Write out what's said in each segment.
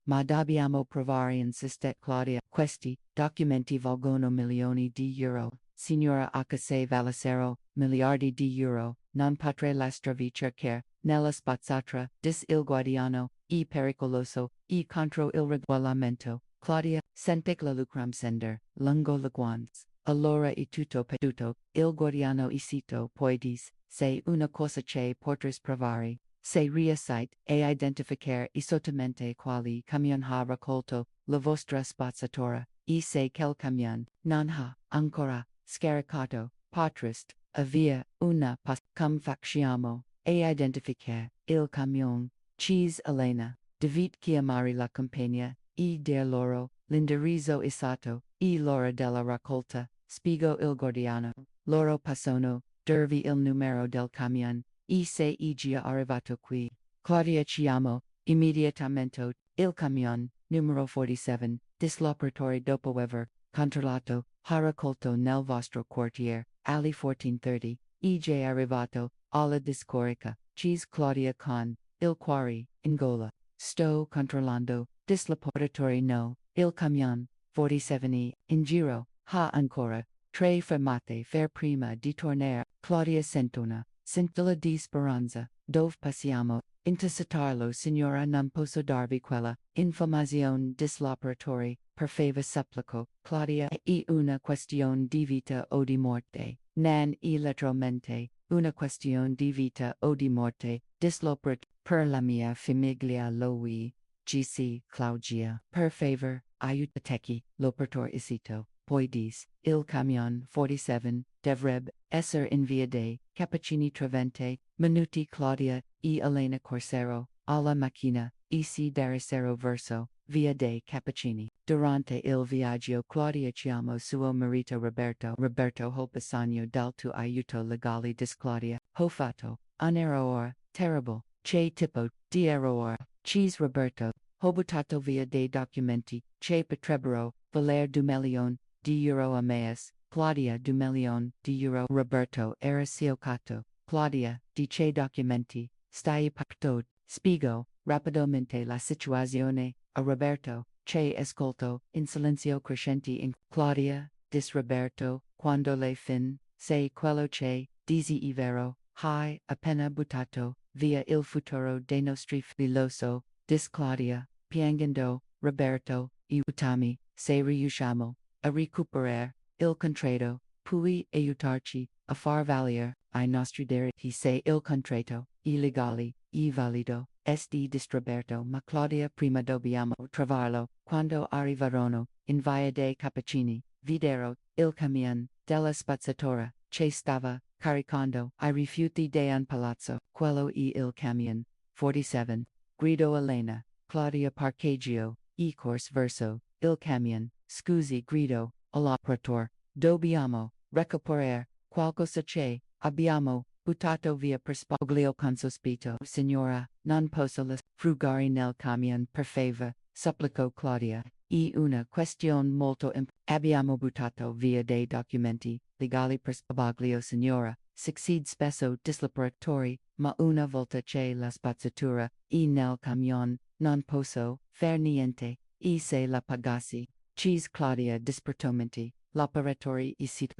ma dobbiamo provare insiste Claudia. Questi documenti valgono milioni di euro. Signora H. valessero miliardi di euro. Non potrei lasciarvi cercare nella spazzatura dis il guardiano e pericoloso e contro il regolamento. Claudia, sente la lucram sender, lungo le guance. Allora e tutto perduto, il guardiano e cito poides, se una cosa che porters provare, se riuscite a identificare esattamente quali camion ha raccolto la vostra spazzatura, e se quel camion non ha ancora scaricato, potreste avere una come facciamo a identificare il camion. Cheese Elena, devite chiamare la compagnia, e der loro l'indirizzo esatto, e l'ora della raccolta, spiego il guardiano, loro possono dirvi il numero del camion, e se è già arrivato qui. Claudia chiamo, immediatamente, il camion, numero 47, disl'operatore dopo aver controllato, ha raccolto nel vostro quartiere, alle 14:30, e già arrivato, alla discorica, cheese Claudia con, il quari, in gola. Sto controllando, disl'operatore no, il camion, 47 in giro, ha ancora, tre fermate fer prima di tornare. Claudia sentona, scintilla di speranza, dove passiamo, intercettarlo signora non posso darvi quella, informazione disl'operatore, per favore supplico, Claudia è una questione di vita o di morte, nan e letteralmente, una questione di vita o di morte, disl'operatore, per la mia famiglia lui, GC Claudia, per favor, aiutateci, l'operatore isito, poides, il camion 47, devrebbe essere in via dei Cappuccini Trevente, minuti Claudia, e Elena Corsero, alla macchina, e si diressero verso, via dei Cappuccini. Durante il viaggio Claudia chiamò suo marito Roberto. Roberto ho bisogno del tuo aiuto legale dis Claudia, ho fatto, un errore, terrible, che tipo, di errore, cheese Roberto, ho buttato via dei documenti, che potrebbero, valer 2 milioni di euro a mese. Claudia 2 milioni di euro. Roberto era siocato. Claudia, di che documenti, stai parlando? Spiego, rapidamente la situazione, a Roberto, che ascolto, in silenzio crescente in Claudia, dis Roberto, quando le fin, se quello che, dici è vero, hai appena buttato, via il futuro dei nostri filoso, dis Claudia, piangendo, Roberto, aiutami, se riusciamo, a recuperare, il contratto, poi aiutarci, a far valere, ai nostri diritti se il contratto, illegale, valido, di Roberto ma Claudia prima dobbiamo trovarlo, quando arrivarono, in via dei Cappuccini, videro, il camion, della spazzatura, che stava, caricando, I rifiuti de un palazzo, quello il camion, 47, grido Elena, Claudia parcheggio, corse verso, il camion, scusi grido, all'operatore, dobbiamo, recuperare, qualcosa che, abbiamo, buttato via per spoglio con sospetto. Signora, non posso frugare nel camion per favore, supplicò Claudia. È una questione molto abbiamo buttato via dei documenti, legali per spoglio signora, succede spesso disl'operatore, ma una volta che la spazzatura è nel camion, non posso far niente, e se la pagassi. Cheese Claudia dispertomenti, l'operatore è sito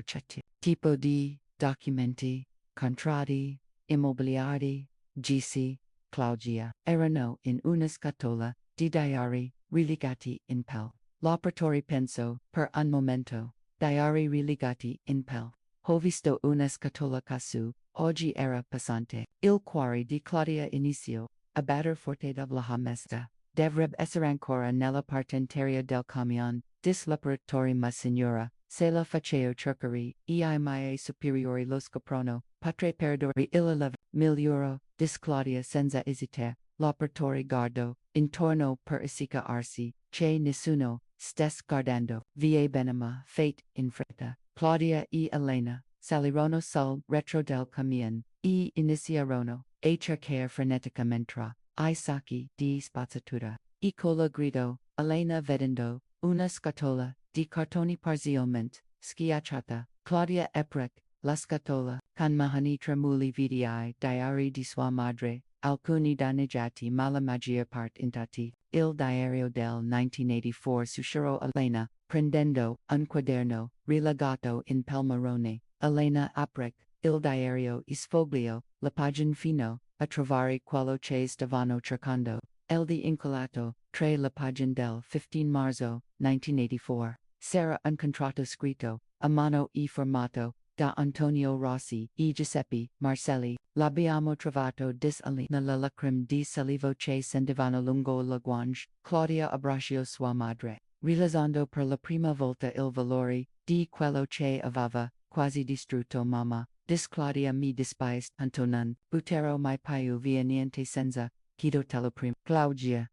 tipo di documenti, contratti, immobiliari, GC, Claudia, erano in una scatola di diari, relegati in pel. L'operatore pensò, per un momento, diari relegati in pel. Ho visto una scatola casu, oggi era passante. Il cuore di Claudia iniziò a batter forte la mesta. Dovrebbe essere ancora nella parte anteriore del camion, dis l'operatore ma signora, se la faccio cercare, I miei superiori lo scoprono, potrei perdere il €11,000, dis Claudia senza esitare, l'operatore guardò, intorno per assicurarsi, che nessuno stesse guardando, vie benema, fate in fretta, Claudia e Elena, salirono sul retro del camion, iniziarono, a cercare freneticamente, I sacchi di spazzatura, con la grido, Elena vedendo, una scatola, di cartoni parzialmente, schiacciata, Claudia aprì la scatola, con mani tremuli vidi diari di sua madre, alcuni danneggiati ma la maggior parte intatti. Il diario del 1984 Sushiro Elena, prendendo un quaderno, rilegato in pelmarone. Elena aprec, il diario sfoglio, la pagina fino, a trovare quello che stavano cercando. El di incolato, tre la pagina del 15 marzo, 1984. Sarah un contratto scritto, a mano e formato, da Antonio Rossi e Giuseppe Marcelli. L'abbiamo trovato disalina la lacrim di salivo che scendevano lungo la guanche. Claudia abbracciò sua madre, realizzando per la prima volta il valore di quello che aveva quasi distrutto mamma. Claudia mi dispiace tanto non butterò mai più via niente senza, chiedo te lo prima. Claudia.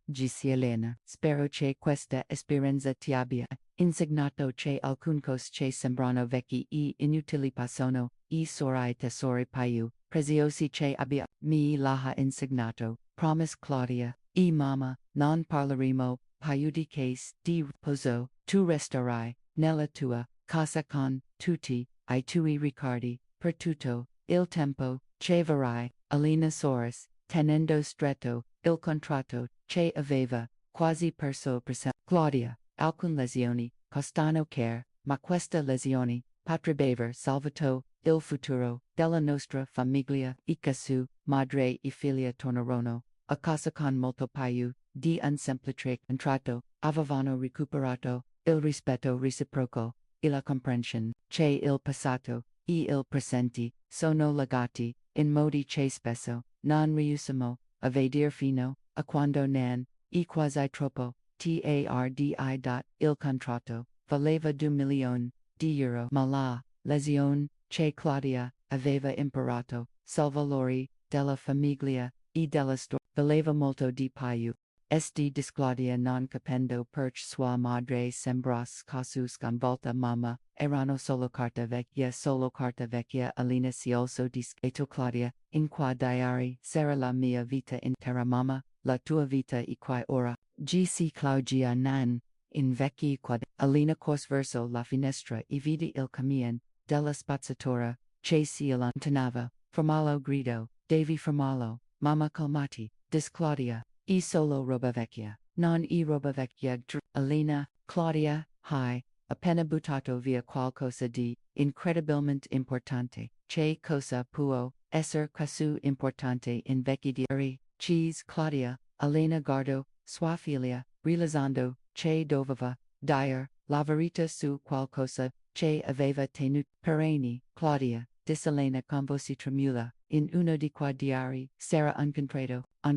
Disse Elena, spero che questa esperienza ti abbia insegnato che alcune cose che sembrano vecchi e inutili passano, e sorai tesori più preziosi che abbia mi l'ha insegnato. Promise Claudia, e mamma, non parleremo più di case di riposo, tu resterai nella tua casa con tutti I tuoi ricordi, per tutto il tempo che vorrai. Elena Soros, tenendo stretto il contratto che aveva quasi perso Claudia, alcune lesioni costano care, ma questa lesione potrebbe aver salvato il futuro della nostra famiglia e che su madre e figlia tornarono a casa con molto più di un semplice contratto, avevano recuperato il rispetto reciproco e la comprensione che il passato e il presente sono legati in modi che spesso non riusciamo a vedere fino a quando nan, e quasi troppo, tardi. Il contratto valeva 2 milioni di euro, ma la lesione che Claudia aveva imparato sul valore della famiglia e della storia valeva molto di più. Claudia non capendo perché sua madre sembrasse così sconvolta mamma, erano solo carta vecchia Elena si also discreto Claudia, in qua diari sarà la mia vita intera mamma, la tua vita e qui ora. Gc Claudia nan, in vecchi quad, Elena corse verso la finestra e vide il camion della spazzatura, che si allontanava, fermalo grido, devi fermarlo, mamma calmati, Claudia. E solo roba vecchia, non e roba vecchia. Elena, Claudia, hai appena buttato via qualcosa di incredibilmente importante. Che cosa può essere così importante in vecchi diari? Cheese Claudia, Elena guardò sua figlia, realizzando che doveva dire la verità su qualcosa che aveva tenuto per anni. Claudia, disse Elena con voce tremula, in uno di quei diari sarà un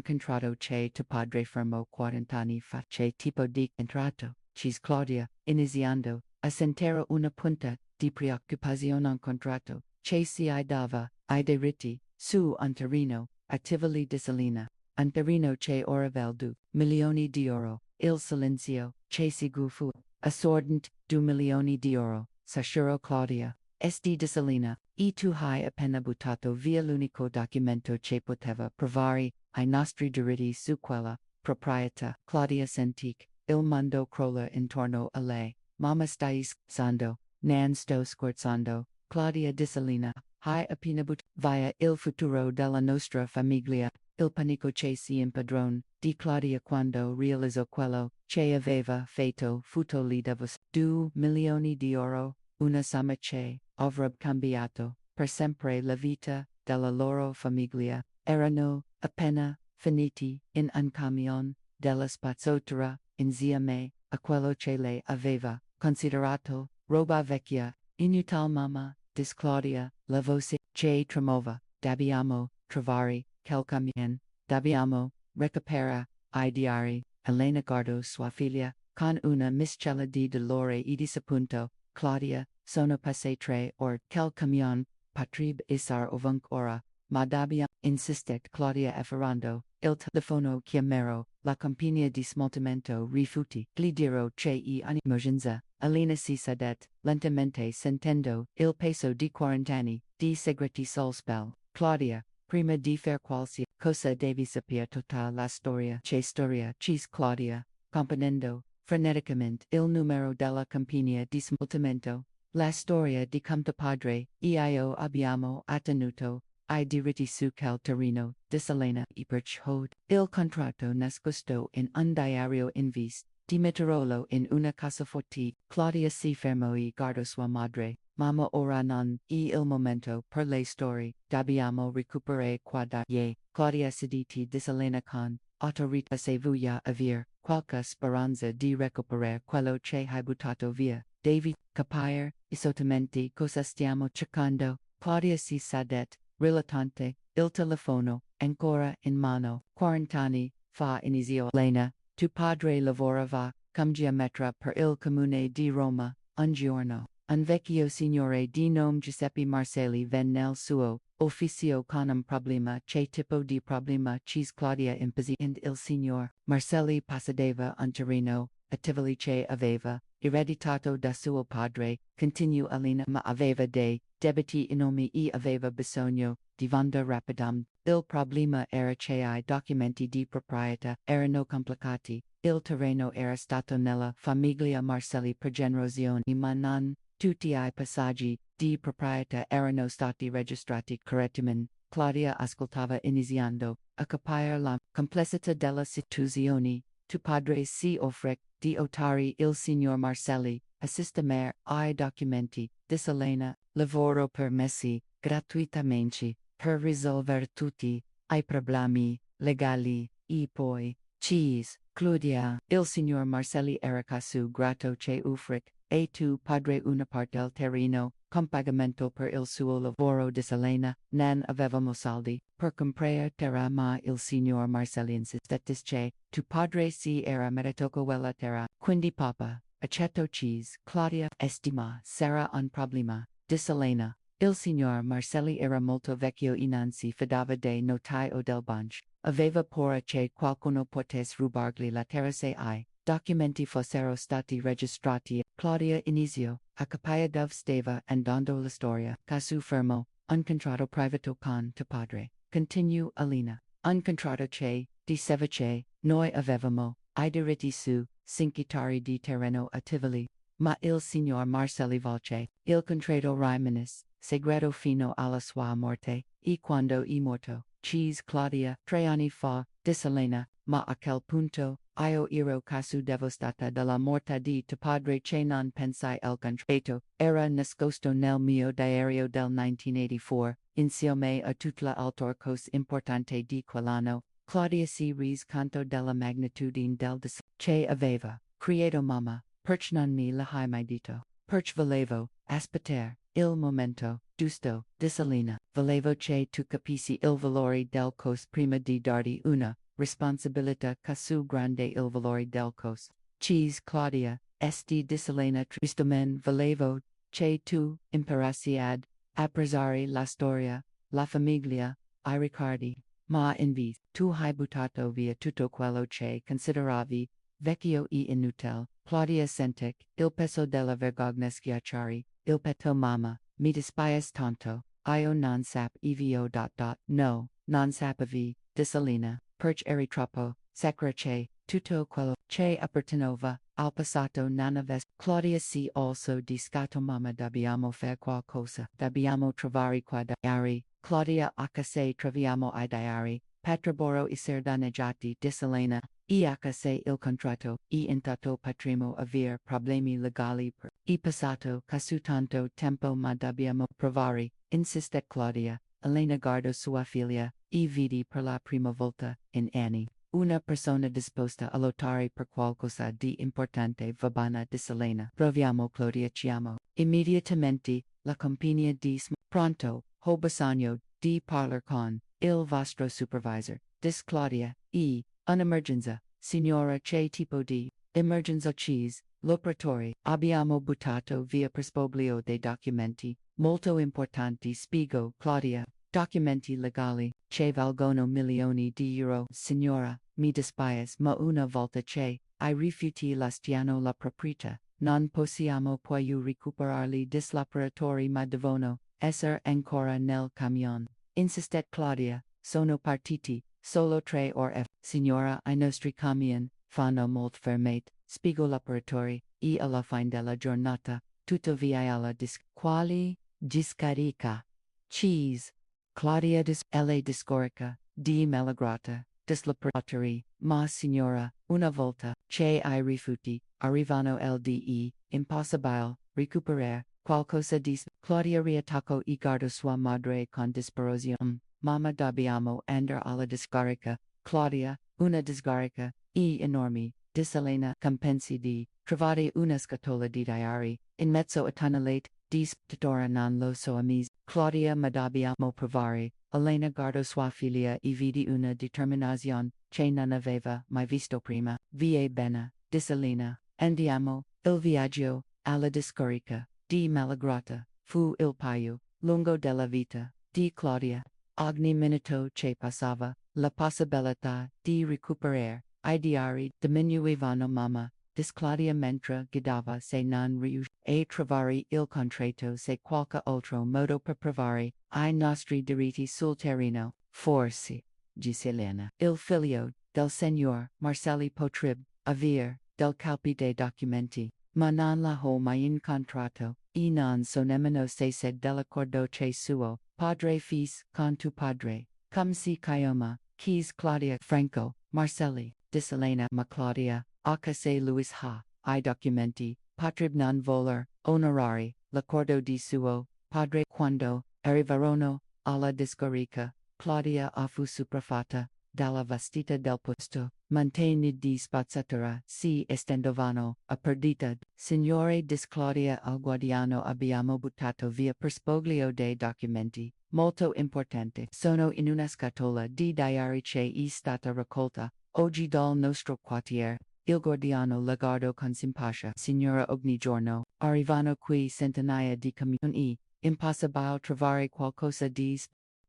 contratto che tu padre fermo 40 anni fa. Che tipo di contratto? Cheese Claudia, iniziando a sentire una punta di preoccupazione. Un contratto che si dava ai diritti su un terreno attiva li Elena, un terreno che ora val 2 milioni di euro. Il silenzio che fu assordante. 2 milioni di euro, s'assicurò Claudia. Elena, e tu hai appena buttato via l'unico documento che poteva provare ai nostri diritti su quella proprietà. Claudia sentì il mondo crolla intorno a lei. Mamma stai scherzando, nan sto scherzando. Claudia Elena, hai appena via il futuro della nostra famiglia. Il panico che si impadron di Claudia quando realizzò quello che aveva fatto fu li devos 2 milioni di euro, una somma che avrebbe cambiato per sempre la vita della loro famiglia. Erano appena finiti in un camion della spazzatura insieme a quello che lei aveva considerato roba vecchia. Inutil mamma, Claudia, la voce che tremova. Dobbiamo trovare quel camion. Dobbiamo recuperare I diari. Elena guardò sua figlia con una miscela di dolore e disappunto. Claudia, sono passate 3 ore. Quel camion potrebbe essere ovunque ora, ma dobbiamo insistere. Claudia afferrando il telefono chiamerò la compagnia di smaltimento rifiuti. Gli dirò che ogni emergenza. Elena si sedette lentamente sentendo il peso di 40 anni di segreti sul spell. Claudia, prima di fare qualsiasi cosa devi sapere tutta la storia. Che storia? Cheese Claudia, componendo freneticamente il numero della compagnia di smaltimento. La storia di come padre e io abbiamo ottenuto I diritti su quel terreno, disalena e perchod, il contratto nascosto in un diario in vis, dimetterolo in una cassaforte, Claudia si fermò e guardò sua madre, mamma ora non è il momento per le storie, dobbiamo recuperare qua da ye, Claudia sediti disalena con, autorita se voglia avere, qualche speranza di recuperare quello che hai buttato via, devi capire, esattamente cosa stiamo cercando, Claudia si sedet, rilatante, il telefono, ancora in mano, 40 anni, fa inizio Lena, tu padre lavorava, come geometra per il comune di Roma, un giorno, un vecchio signore di nome Giuseppe Marcelli venne nel suo ufficio con un problema, che tipo di problema cheese Claudia impose and il signor Marcelli possedeva un terreno, attivali che aveva, ereditato da suo padre, continue Alina ma aveva dei debiti enormi e aveva bisogno di vendere rapidamente. Il problema era che I documenti di proprietà erano complicati, il terreno era stato nella famiglia Marcelli per generazioni ma non tutti I passaggi di proprietà erano stati registrati correttamente. Claudia ascoltava iniziando a capire la complessità della situazione. Tu padre si offre di aiutare il signor Marcelli a sistemare I documenti, disalena, lavoro per mesi, gratuitamente, per risolvere tutti I problemi legali, e poi, cheese, Claudia, il signor Marcelli era casu grato che offric, e tu padre una parte del terreno, con pagamento per il suo lavoro disalena, non avevamo soldi, per comprare terra ma il signor Marcelli insistette che, tu padre si era meritato quella terra, quindi papa, accetto cheese, Claudia, estima, sarà un problema, disalena. Il signor Marcelli era molto vecchio e non si fidava dei notai o del banch, aveva paura che qualcuno potesse rubargli la terra se I documenti fossero stati registrati. Claudia iniziò a capire dove stava andando la storia, casu fermo, un contratto privato con tuo padre, continue Alina, un contratto che, diceva che, noi avevamo, I diritti su 5 ettari di terreno a Tivoli, ma il signor Marcelli volce, il contratto rimane segreto fino alla sua morte, e quando è morto, cheese Claudia, 3 anni fa, disalena, ma a quel punto, io ero casu devastata dalla morte di tuo padre che non pensai il contratto, era nascosto nel mio diario del 1984, insieme a tutta l'altra cosa importante di quell'anno. Claudia si rese conto della magnitudine del che aveva creato mamma, perch non mi l'hai mai detto, perch volevo aspettare il momento giusto, disalena, volevo che tu capissi il valore del cos prima di darti una responsabilità casu grande il valore del cos. Cheese Claudia, esti disalena tristemen volevo che tu imparassi ad apprezzare la storia, la famiglia, I ricordi, ma in vis, tu hai buttato via tutto quello che consideravi vecchio e inutile. Claudia sentic, il peso della vergogna schiacciare, il petto mamma, mi dispiace tanto, io non sap evio. No, non sapevi, disalena, perch eri troppo, sacra che, tutto quello che apparteneva al passato non avesse. Claudia si also di scatto mamma dobbiamo fare qualcosa, dobbiamo trovare qua diari. Claudia se troviamo I diari, patraboro I serdoneggiati disalena, se il contratto, intanto potremo avere problemi legali per I passato casu tanto tempo ma dobbiamo provare, insiste Claudia, Elena guardo sua figlia, vidi per la prima volta, in anni, una persona disposta a lottare per qualcosa di importante va bene disalena. Proviamo Claudia chiamo, immediatamente, la compagnia di pronto, ho bisogno di parlar con il vostro supervisor, dis Claudia, un'emergenza, signora che tipo di emergenza cheese, l'operatore, abbiamo buttato via per spoglio dei documenti, molto importanti spiego Claudia, documenti legali, che valgono milioni di euro, signora, mi dispiace ma una volta che I rifiuti l'astiano la proprietà, non possiamo poi recuperarli dis l'operatore ma devono essere ancora nel camion. Insistet Claudia, sono partiti, solo 3 ore. Signora I nostri camion, fanno molt fermate, spiego l'operatore, alla fine della giornata, tuttavia alla quali discarica. Cheese. Claudia la discorica, di malagrata, dislaperatari, ma signora, una volta, che I rifuti, arrivano lde, impossibile, recuperare, qualcosa di Claudia riattacco e guardo sua madre con disperazione, mamma dobbiamo andare alla discarica, Claudia, una discarica, enormi, diselena, compensi di, trovate una scatola di diari, in mezzo a tunnelate, tuttora non lo so amis, Claudia ma dobbiamo provare, Elena guardo sua figlia e vidi una determinazione, che non aveva mai visto prima, va bene, diselena, andiamo, il viaggio, alla discarica, di malagrata, fu il paio, lungo della vita, di Claudia, ogni minuto che passava, la possibilità di recuperare, I diari diminuivano mamma, Claudia mentre guidava se non riusciva a trovare il contratto se qualche altro modo per provare I nostri diritti sul terreno, forse, Giselena. Il figlio del signor Marcelli potrebbe avere del copie dei documenti, ma non la ho mai incontrato, e non so nemmeno se dell'accordo che suo padre fis con tu padre, come si chiama, Keys Claudia Franco, Marcelli, Giselena ma Claudia. Aka se Luis ha, I documenti, potrebbe non voler, onorari, l'accordo di suo, padre quando, arrivarono, alla discarica, Claudia fu sopraffatta, dalla vestita del posto, mantenid di spazzatura, si estendovano, a perdita, signore Claudia al guardiano abbiamo buttato via per spoglio dei documenti, molto importante, sono in una scatola di diari che è stata raccolta, oggi dal nostro quartiere. Il guardiano la guardo con simpatia, signora ogni giorno, arrivano qui centinaia di camioni, impossibile trovare qualcosa di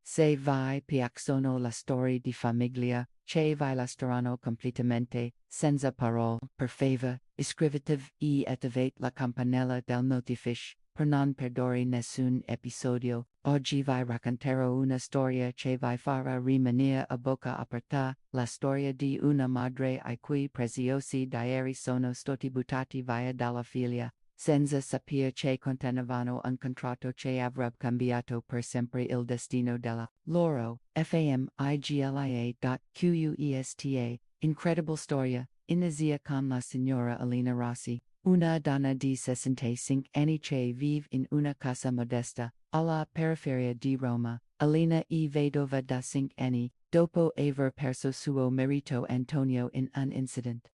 se vi piacciono la storie di famiglia, che vi lasceranno completamente, senza parole, per favore, iscriviti e attivate la campanella del notifiche, per non perdere nessun episodio. Oggi vi racconterò una storia che vi farà rimanere a bocca aperta, la storia di una madre I cui preziosi diari sono stati buttati via dalla figlia, senza sapere che contenevano un contratto che avrebbe cambiato per sempre il destino della loro famiglia.questa. Incredible storia, inizia con la signora Elena Rossi, una donna di 65 anni che vive in una casa modesta, alla periferia di Roma. Elena è vedova da 5 anni, dopo aver perso suo marito Antonio in un incident.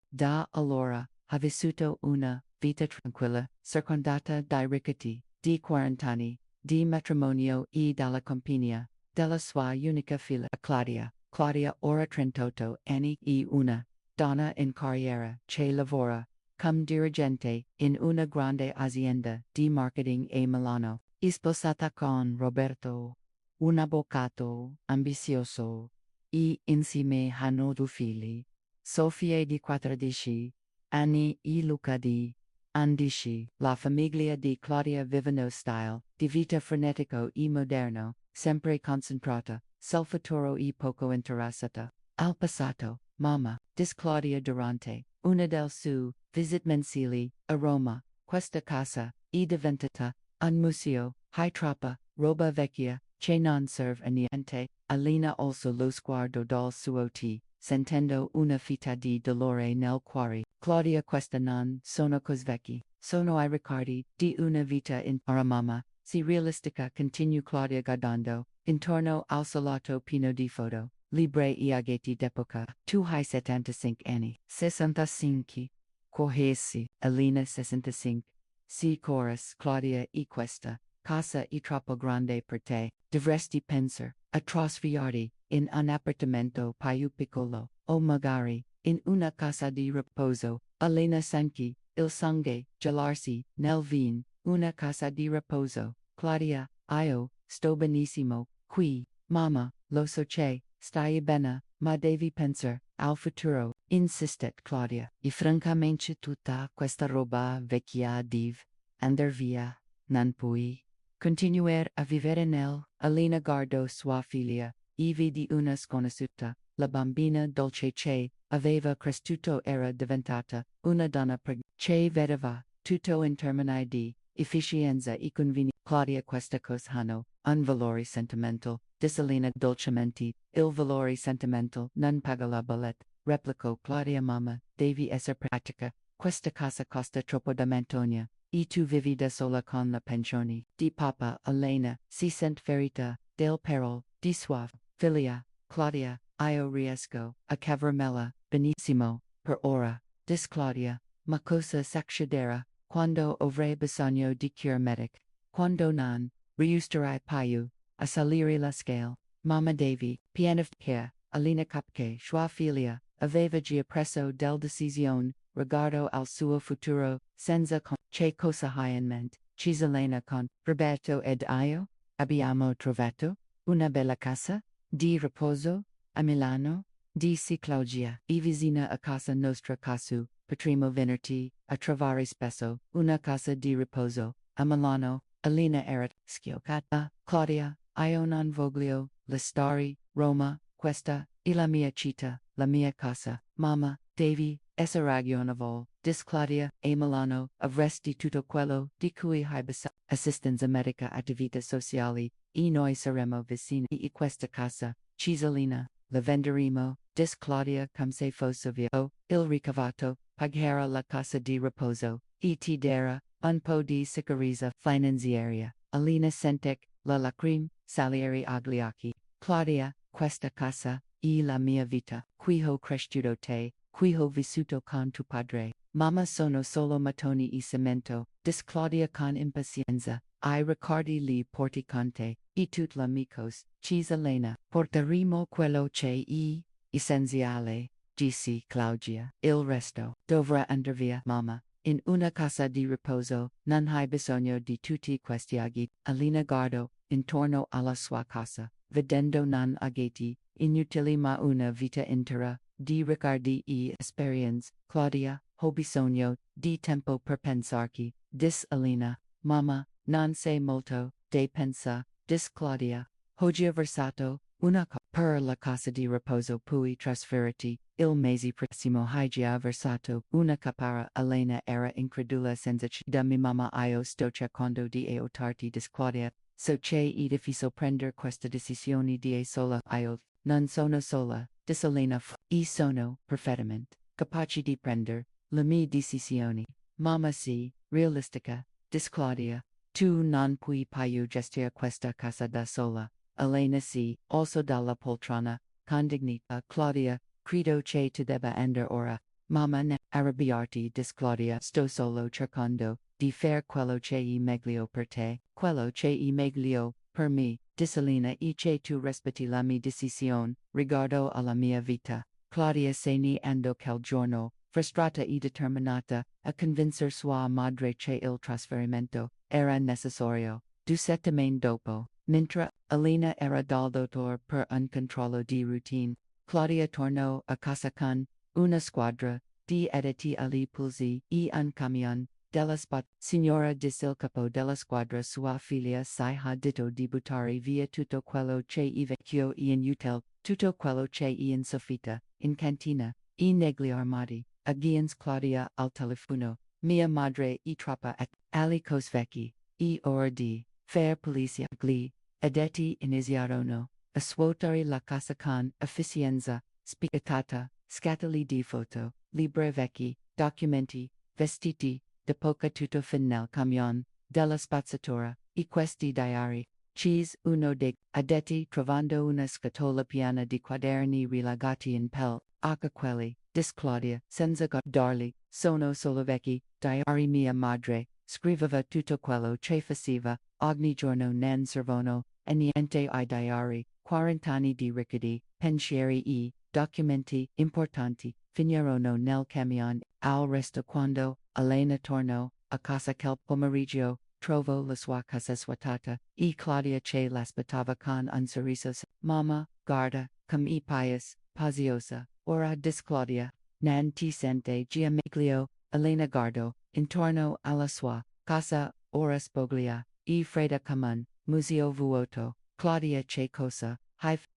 Da allora, ha vissuto una vita tranquilla, circondata dai riccati, di 40 anni, di matrimonio e dalla compagnia, della sua unica figlia Claudia. Claudia ora 38 anni e una donna in carriera che lavora come dirigente in una grande azienda di marketing a Milano, sposata con Roberto, un avvocato ambizioso, e insieme hanno 2 figli, Sofia di 14 anni e Luca di 11. La famiglia di Claudia vivono stile di vita frenetico e moderno, sempre concentrata sul futuro e poco interessata al passato. Mamma, Claudia durante una del su visit mensili a Roma, questa casa è diventata un museo, hai troppa roba vecchia che non serve a niente. Elena alzò lo sguardo dal suo tè, sentendo una fita di dolore nel cuore. Claudia, questa non sono cose vecchie, sono I ricordi di una vita in mamma, si realistica, continue Claudia guardando intorno al salotto pieno di foto, libri e aghetti d'epoca. Tu hai 75 anni. 65. Corresi, Elena 65. Si chorus, Claudia e questa casa è troppo grande per te. Dovresti pensare a trasferirti in un appartamento più piccolo, o magari in una casa di riposo. Elena sentì il sangue gelarsi nel vin. Una casa di riposo. Claudia, io sto benissimo qui, mamma, lo so che stai bene, ma devi pensare al futuro, insistet Claudia. E francamente tutta questa roba vecchia deve andar via, non puoi continuare a vivere nel. Elena guardò sua figlia, e vidi una sconosciuta, la bambina dolce che aveva cresciuto era diventata una donna che vedeva tutto in termini di efficienza e convenienza. Claudia, questa cosa hanno un valore sentimental, disalina dolcemente, il valore sentimental, non paga la bolletta, replico Claudia mamma, devi essere pratica, questa casa costa troppo da mantonia, e tu vivi da sola con la pensione, di papa, Elena, si sent verità, del peril, di soif, figlia, Claudia, io riesco, a cavarmela, benissimo, per ora, dis Claudia, ma cosa succederà, quando avrei bisogno di cure medic, quando non, riusterai più, a salire la scale, mamma devi, pianificare, Alina capque, sua figlia, aveva già preso del decisione, riguardo al suo futuro, senza con, che cosa hai in mente, Cisalena con, Roberto ed io, abbiamo trovato, una bella casa, di riposo, a Milano, dice Claudia, e vicina a casa nostra casu, potremo venirti, a trovare spesso, una casa di riposo, a Milano, Alina erat, schioccata, Claudia, io non voglio, le storie, Roma, questa, e la mia città, la mia casa, mamma, devi, essere ragionevole, dis Claudia, e Milano, avresti tutto quello, di cui hai bisogno, assistenza medica attività sociali, e noi saremo vicini e questa casa, Cisalina, la venderemo, dis Claudia come se fosse via, il ricavato, pagherà la casa di riposo, e ti darà, un po' di sicurezza finanziaria, Alina sentec, la lacrime, salieri agli occhi, Claudia, questa casa, e la mia vita, qui ho cresciuto te, qui ho vissuto con tu padre, mamma sono solo mattoni e cemento, dis Claudia con impazienza, I ricordi li porti con te, e tut l'amicos, Cisalena, porteremo quello che è essenziale, dice Claudia, il resto, dovrà andar via, mamma. In una casa di riposo, non hai bisogno di tutti questi aghi, Alina guardò, intorno alla sua casa, vedendo non aghetti, inutili ma una vita intera, di ricordi e esperienze, Claudia, ho bisogno, di tempo per pensarci, dis Alina, mamma, non sei molto, de pensa, dis Claudia, ho già versato, una per la casa di riposo poi trasferiti, il mese prossimo hai già versato, una capara Elena era incredula senza da mi mamma io sto cercando di aiutarti dis Claudia, so che è difficile prendere questa decisione di sola io, non sono sola, dis Elena e sono, perfettamente, capace di prendere, le mie decisioni, mamma sì, realistica, dis Claudia, tu non puoi più gestire questa casa da sola. Elena si, also dalla poltrona, con dignità, Claudia, credo che tu debba andare ora, mamma ne arrabbiarti dis Claudia, sto solo cercando, di fare quello che è meglio per te, quello che è meglio, per me, dis Elena e che tu rispetti la mia decisione, riguardo alla mia vita, Claudia se ne andò quel giorno, frustrata e determinata, a convincer sua madre che il trasferimento, era necessario, 2 settimane dopo. Mentre Elena era dal dottor per un controllo di routine, Claudia tornò a casa con una squadra di addetti alle pulsi e un camion della spot. Signora dis il capo della squadra sua figlia si ha detto di buttare via tutto quello che è vecchio e inutile, tutto quello che è in soffitta, in cantina, e negli armadi. Aggiens Claudia al telefono, mia madre e troppa alle cose vecchi, e ora di fair polizia gli addetti iniziarono a svuotare la casa con efficienza, spietata, scatoli di foto, libri vecchi, documenti, vestiti, da poca tutto fin nel camion, della spazzatura, e questi diari. Cheese uno dei addetti trovando una scatola piena di quaderni rilegati in pelle, ecco quelli, dis Claudia, senza guardarli, sono solo vecchi, diari mia madre, scriveva tutto quello che faceva, ogni giorno non servono, e niente ai diari, 40 anni di ricordi, pensieri e documenti importanti, finirono nel camion, al resto quando, Elena tornò, a casa quel pomeriggio, trovò la sua casa svuotata, e Claudia che l'aspettava con un sorriso. Mamma, guarda, come è pious, paziosa, ora dis Claudia, non ti sente già meglio, Elena guardò, intorno alla sua casa, ora spoglia, e fredda come un museo vuoto. Claudia che cosa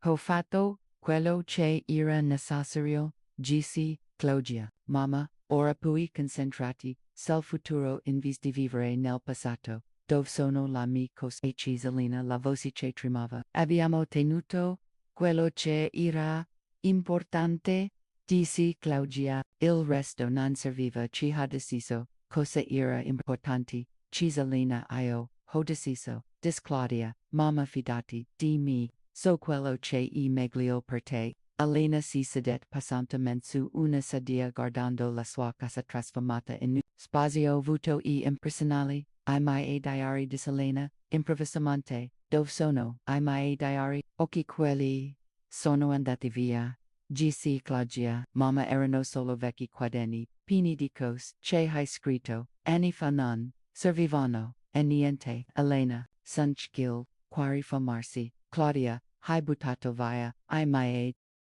ho fatto, quello che era necessario, dice Claudia, mamma, ora puoi concentrati sul futuro in vez di vivere nel passato. dove sono l'amico e Cisalina la voce tremava. Abbiamo tenuto quello che era importante, disse Claudia, il resto non serviva. Ci ha deciso cosa era importante. Cisalina io ho deciso, dis Claudia, mamma fidati di me, so quello che è meglio per te. Elena si sedette pesantemente su una sedia guardando la sua casa trasformata in un spazio vuoto e impersonale. I miei diari di Elena, improvvisamente, dove sono I miei diari? Occhi quelli sono andati via. G.C. Claudia, mamma erano solo vecchi quaderni, pieni di cose che hai scritto, anni fa non servivano, e niente. Elena, Sunchgil, quari famarsi. Claudia, hai buttato via I miei